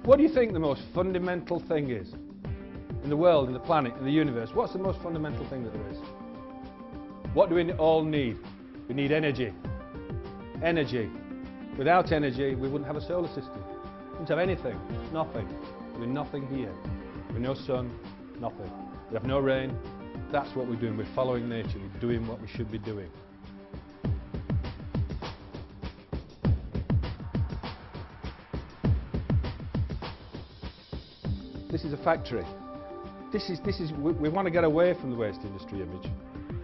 What do you think the most fundamental thing is? In the world, in the planet, in the universe, what's the most fundamental thing that there is? What do we all need? We need energy. Energy. Without energy, we wouldn't have a solar system. We wouldn't have anything. Nothing. There'd be nothing here. There'd be no sun, nothing. We have no rain. That's what we're doing. We're following nature. We're doing what we should be doing. This is a factory. We want to get away from the waste industry image.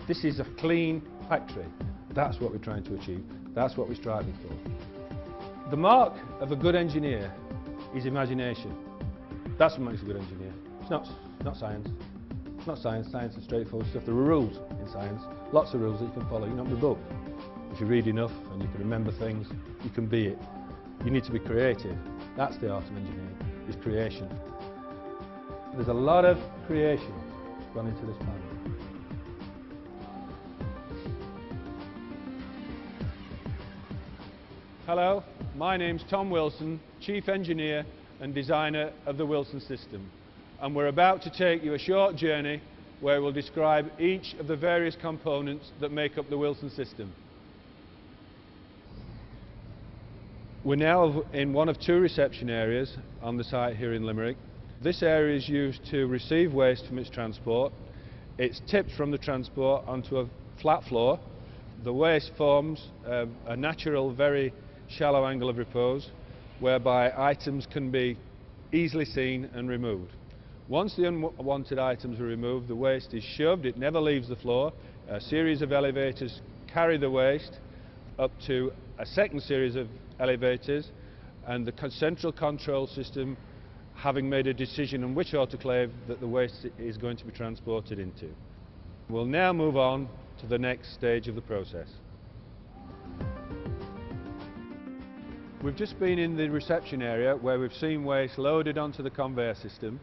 This is a clean factory. That's what we're trying to achieve. That's what we're striving for. The mark of a good engineer is imagination. That's what makes a good engineer. It's not science. It's not science. Science is straightforward stuff. There are rules in science, lots of rules that you can follow. You can open a book. If you read enough and you can remember things, you can be it. You need to be creative. That's the art of engineering, is creation. There's a lot of creation gone into this planet. Hello, my name's Tom Wilson, Chief Engineer and Designer of the Wilson System, and we're about to take you a short journey where we'll describe each of the various components that make up the Wilson System. We're now in one of two reception areas on the site here in Limerick. This area is used to receive waste from its transport. It's tipped from the transport onto a flat floor. The waste forms a natural, very shallow angle of repose whereby items can be easily seen and removed. Once the unwanted items are removed, the waste is shoved. It never leaves the floor. A series of elevators carry the waste up to a second series of elevators, and the central control system having made a decision on which autoclave that the waste is going to be transported into. We'll now move on to the next stage of the process. We've just been in the reception area where we've seen waste loaded onto the conveyor system.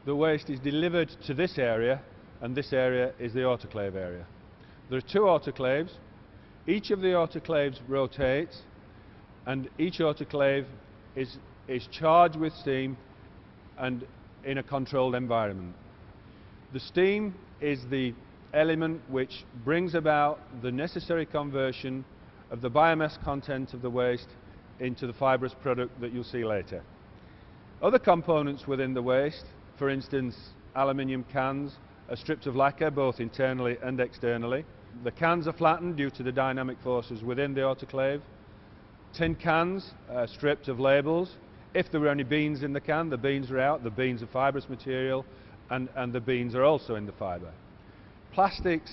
The waste is delivered to this area, and this area is the autoclave area. There are two autoclaves. Each of the autoclaves rotates, and each autoclave is charged with steam and in a controlled environment. The steam is the element which brings about the necessary conversion of the biomass content of the waste into the fibrous product that you'll see later. Other components within the waste, for instance aluminium cans, are stripped of lacquer both internally and externally. The cans are flattened due to the dynamic forces within the autoclave. Tin cans are stripped of labels. If there were any beans in the can, the beans are out. The beans are fibrous material, and the beans are also in the fibre. Plastics,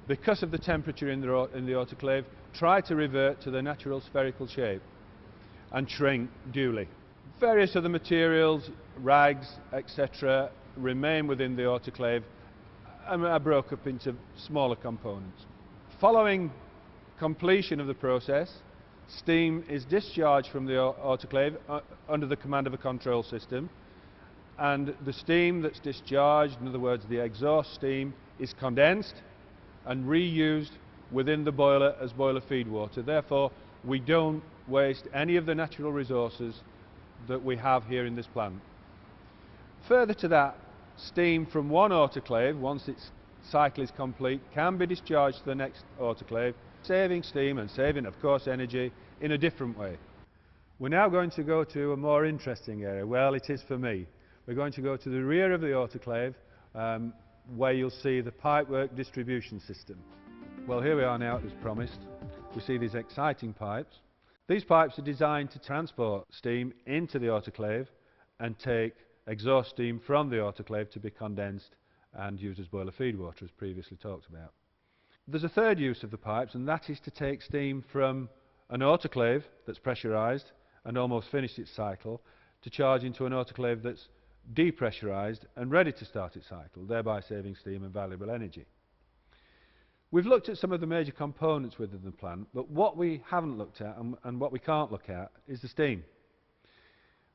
because of the temperature in the autoclave, try to revert to their natural spherical shape and shrink duly. Various other materials, rags, etc., remain within the autoclave and are broken up into smaller components. Following completion of the process, steam is discharged from the autoclave under the command of a control system, and the steam that's discharged, in other words the exhaust steam, is condensed and reused within the boiler as boiler feed water. Therefore, we don't waste any of the natural resources that we have here in this plant. Further to that, steam from one autoclave, once its cycle is complete, can be discharged to the next autoclave, saving steam and saving, of course, energy in a different way. We're now going to go to a more interesting area. Well, it is for me. We're going to go to the rear of the autoclave where you'll see the pipework distribution system. Well, here we are now, as promised. We see these exciting pipes. These pipes are designed to transport steam into the autoclave and take exhaust steam from the autoclave to be condensed and used as boiler feed water, as previously talked about. There's a third use of the pipes, and that is to take steam from an autoclave that's pressurised and almost finished its cycle to charge into an autoclave that's depressurised and ready to start its cycle, thereby saving steam and valuable energy. We've looked at some of the major components within the plant, but what we haven't looked at and what we can't look at is the steam.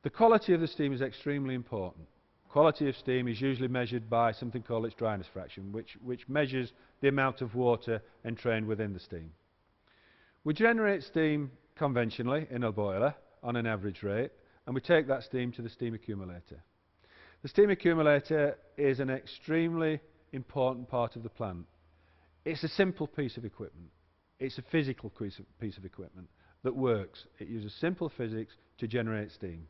The quality of the steam is extremely important. Quality of steam is usually measured by something called its dryness fraction, which measures the amount of water entrained within the steam. We generate steam conventionally in a boiler on an average rate. and we take that steam to the steam accumulator. The steam accumulator is an extremely important part of the plant. It's a simple piece of equipment. It's a physical piece of equipment that works. It uses simple physics to generate steam.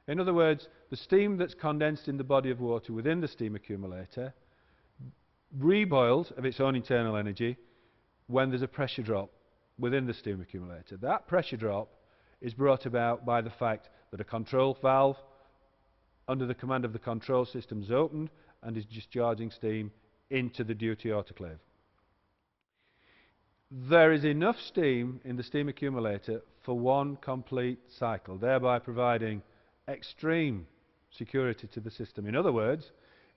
In other words, the steam that's condensed in the body of water within the steam accumulator reboils of its own internal energy when there's a pressure drop within the steam accumulator. That pressure drop is brought about by the fact that a control valve under the command of the control system is opened and is discharging steam into the duty autoclave. There is enough steam in the steam accumulator for one complete cycle, thereby providing extreme security to the system. In other words,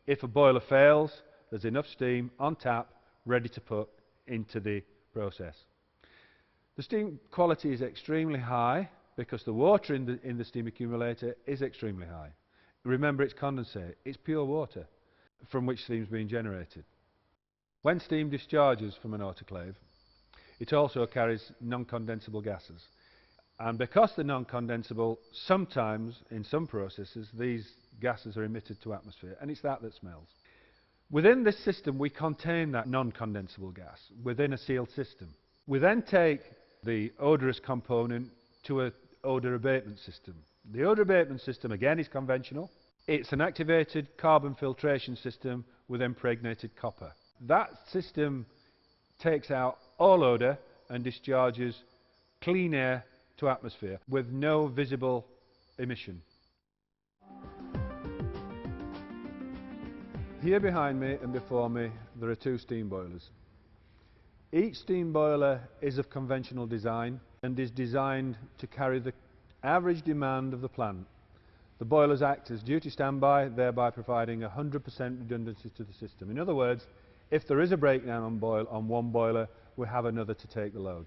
if a boiler fails, there's enough steam on tap ready to put into the process. The steam quality is extremely high because the water in the steam accumulator is extremely high. Remember, it's condensate. It's pure water from which steam is being generated. When steam discharges from an autoclave, it also carries non-condensable gases. And because they're non-condensable, sometimes, in some processes, these gases are emitted to atmosphere, and it's that smells. Within this system, we contain that non-condensable gas within a sealed system. We then take the odorous component to an odour abatement system. The odour abatement system, again, is conventional. It's an activated carbon filtration system with impregnated copper. That system takes out all odour and discharges clean air to atmosphere with no visible emission. Here behind me and before me there are two steam boilers. Each steam boiler is of conventional design and is designed to carry the average demand of the plant. The boilers act as duty standby, thereby providing 100% redundancy to the system. In other words, if there is a breakdown on one boiler, we have another to take the load.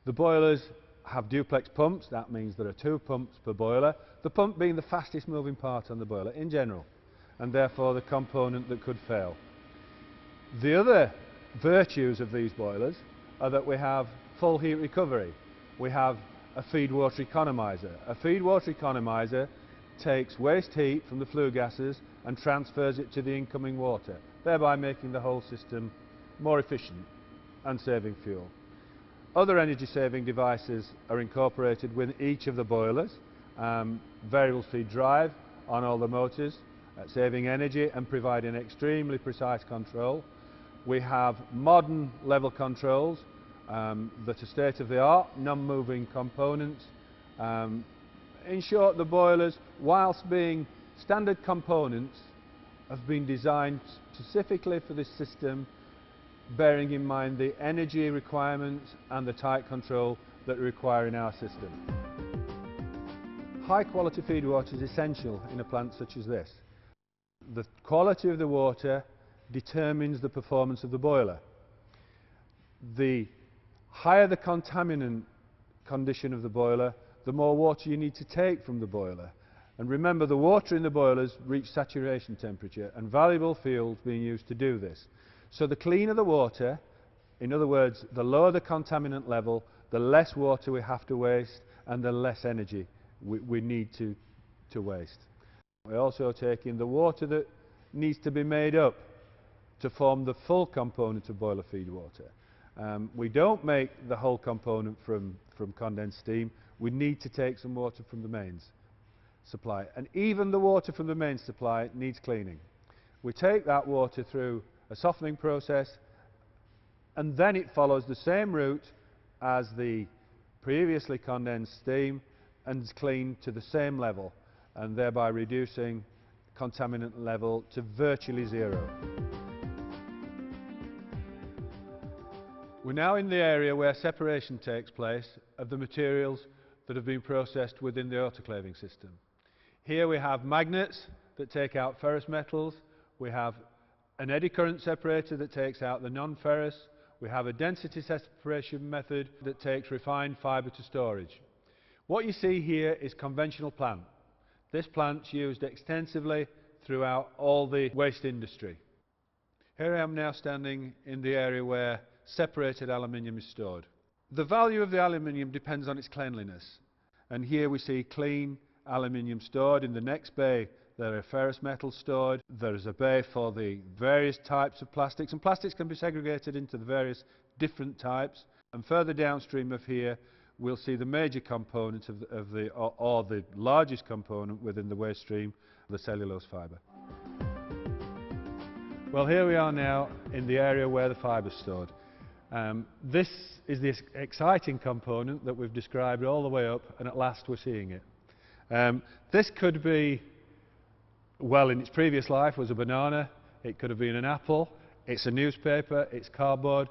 The boilers have duplex pumps. That means there are two pumps per boiler, the pump being the fastest moving part on the boiler in general, and therefore the component that could fail. The other virtues of these boilers are that we have full heat recovery. We have a feed water economizer. A feed water economizer takes waste heat from the flue gases and transfers it to the incoming water, thereby making the whole system more efficient and saving fuel. Other energy saving devices are incorporated with each of the boilers. Variable speed drive on all the motors, saving energy and providing extremely precise control. We have modern level controls that are state-of-the-art, non-moving components. In short, the boilers, whilst being standard components, have been designed specifically for this system, bearing in mind the energy requirements and the tight control that we require in our system. High quality feed water is essential in a plant such as this. The quality of the water determines the performance of the boiler. The higher the contaminant condition of the boiler, the more water you need to take from the boiler. And remember, the water in the boilers reach saturation temperature, and valuable fuel is being used to do this. So the cleaner the water, in other words, the lower the contaminant level, the less water we have to waste and the less energy we need to waste. We also take in the water that needs to be made up to form the full component of boiler feed water. We don't make the whole component from condensed steam. We need to take some water from the mains supply, and even the water from the mains supply needs cleaning. We take that water through a softening process, and then it follows the same route as the previously condensed steam and is cleaned to the same level, and thereby reducing contaminant level to virtually zero. We're now in the area where separation takes place of the materials that have been processed within the autoclaving system. Here we have magnets that take out ferrous metals. We have an eddy current separator that takes out the non-ferrous. We have a density separation method that takes refined fibre to storage. What you see here is conventional plant. This plant's used extensively throughout all the waste industry. Here I am now standing in the area where separated aluminium is stored. The value of the aluminium depends on its cleanliness, and here we see clean aluminium stored. In the next bay there are ferrous metals stored. There is a bay for the various types of plastics, and plastics can be segregated into the various different types. And further downstream of here we'll see the major component or the largest component within the waste stream, the cellulose fibre. Well, here we are now in the area where the fibre is stored. This is the exciting component that we've described all the way up, and at last we're seeing it. This could be, well, in its previous life was a banana, it could have been an apple, it's a newspaper, it's cardboard,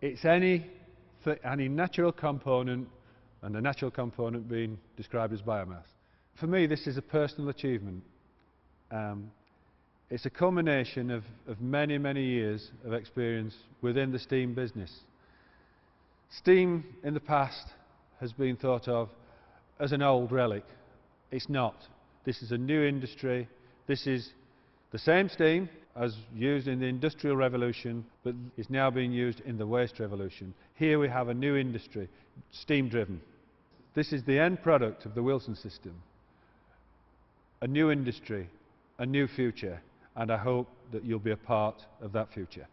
it's any natural component, and the natural component being described as biomass. For me, this is a personal achievement. It's a culmination of many, many years of experience within the steam business. Steam in the past has been thought of as an old relic. It's not. This is a new industry. This is the same steam as used in the Industrial Revolution, but is now being used in the waste revolution. Here we have a new industry, steam driven. This is the end product of the Wilson system. A new industry, a new future, and I hope that you'll be a part of that future.